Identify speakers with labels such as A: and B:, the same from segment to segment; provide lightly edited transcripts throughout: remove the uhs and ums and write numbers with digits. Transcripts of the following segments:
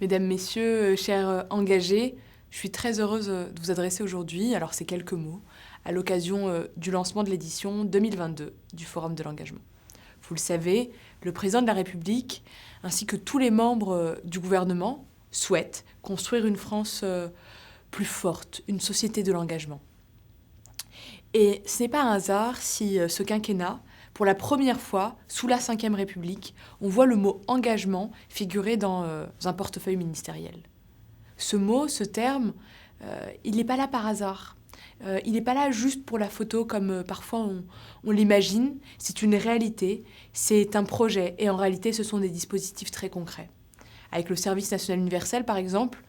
A: Mesdames, Messieurs, chers engagés, je suis très heureuse de vous adresser aujourd'hui, alors ces quelques mots, à l'occasion du lancement de l'édition 2022 du Forum de l'engagement. Vous le savez, le président de la République, ainsi que tous les membres du gouvernement, souhaitent construire une France plus forte, une société de l'engagement. Et ce n'est pas un hasard si ce quinquennat, pour la première fois, sous la Ve République, on voit le mot « engagement » figurer dans un portefeuille ministériel. Ce mot, ce terme, il n'est pas là par hasard. Il n'est pas là juste pour la photo comme parfois on l'imagine. C'est une réalité, c'est un projet et en réalité ce sont des dispositifs très concrets. Avec le service national universel par exemple,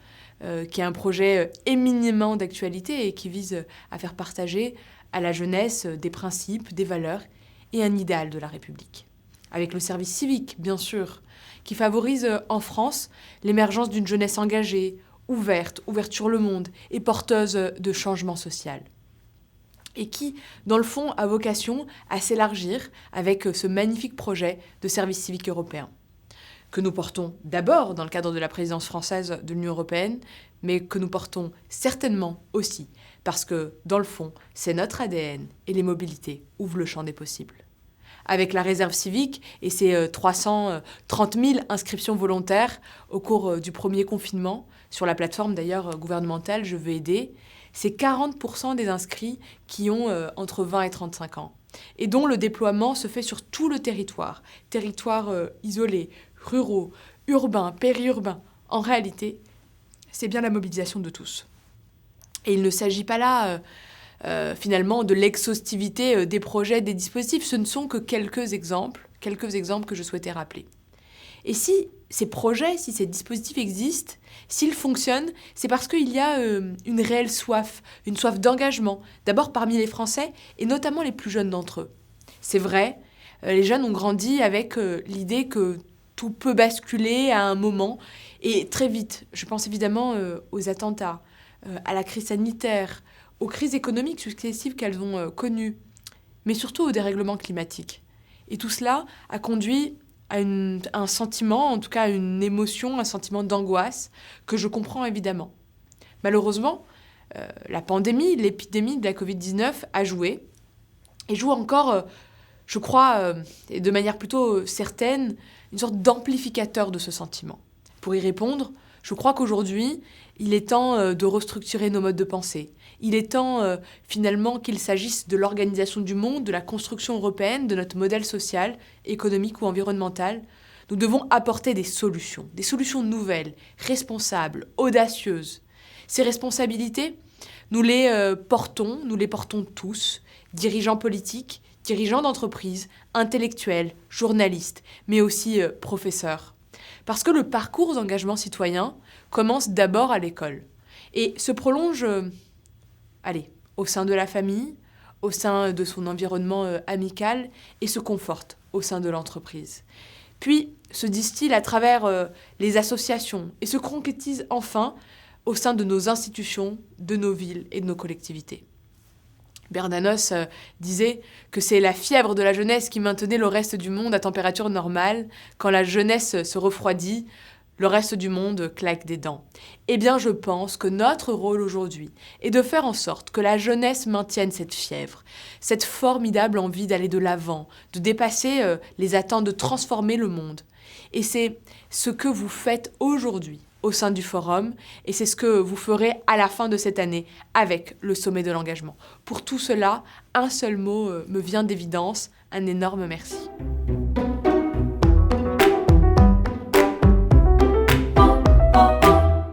A: qui est un projet éminemment d'actualité et qui vise à faire partager à la jeunesse des principes, des valeurs et un idéal de la République. Avec le service civique, bien sûr, qui favorise en France l'émergence d'une jeunesse engagée, ouverte sur le monde et porteuse de changement social. Et qui, dans le fond, a vocation à s'élargir avec ce magnifique projet de service civique européen, que nous portons d'abord dans le cadre de la présidence française de l'Union européenne, mais que nous portons certainement aussi parce que, dans le fond, c'est notre ADN et les mobilités ouvrent le champ des possibles. Avec la réserve civique et ses 330 000 inscriptions volontaires au cours du premier confinement, sur la plateforme d'ailleurs gouvernementale Je veux aider, c'est 40% des inscrits qui ont entre 20 et 35 ans, et dont le déploiement se fait sur tout le territoire, isolés, ruraux, urbains, périurbains. En réalité, c'est bien la mobilisation de tous. Et il ne s'agit pas là, finalement, de l'exhaustivité des projets, des dispositifs. Ce ne sont que quelques exemples que je souhaitais rappeler. Et si ces projets, si ces dispositifs existent, s'ils fonctionnent, c'est parce qu'il y a une réelle soif, une soif d'engagement, d'abord parmi les Français et notamment les plus jeunes d'entre eux. C'est vrai, les jeunes ont grandi avec l'idée que tout peut basculer à un moment et très vite. Je pense évidemment aux attentats, à la crise sanitaire, aux crises économiques successives qu'elles ont connues, mais surtout au dérèglement climatique. Et tout cela a conduit à un sentiment, en tout cas à une émotion, un sentiment d'angoisse que je comprends évidemment. Malheureusement, la pandémie, l'épidémie de la Covid-19 a joué, et joue encore, je crois, et de manière plutôt certaine, une sorte d'amplificateur de ce sentiment. Pour y répondre, je crois qu'aujourd'hui, il est temps de restructurer nos modes de pensée. Il est temps, finalement, qu'il s'agisse de l'organisation du monde, de la construction européenne, de notre modèle social, économique ou environnemental. Nous devons apporter des solutions nouvelles, responsables, audacieuses. Ces responsabilités, nous les portons tous, dirigeants politiques, dirigeants d'entreprises, intellectuels, journalistes, mais aussi professeurs. Parce que le parcours d'engagement citoyen commence d'abord à l'école et se prolonge, au sein de la famille, au sein de son environnement amical et se conforte au sein de l'entreprise. Puis se distille à travers les associations et se concrétise enfin au sein de nos institutions, de nos villes et de nos collectivités. Bernanos disait que c'est la fièvre de la jeunesse qui maintenait le reste du monde à température normale. Quand la jeunesse se refroidit, le reste du monde claque des dents. Eh bien, je pense que notre rôle aujourd'hui est de faire en sorte que la jeunesse maintienne cette fièvre, cette formidable envie d'aller de l'avant, de dépasser les attentes, de transformer le monde. Et c'est ce que vous faites aujourd'hui au sein du forum, et c'est ce que vous ferez à la fin de cette année avec le sommet de l'engagement. Pour tout cela, un seul mot me vient d'évidence, un énorme merci.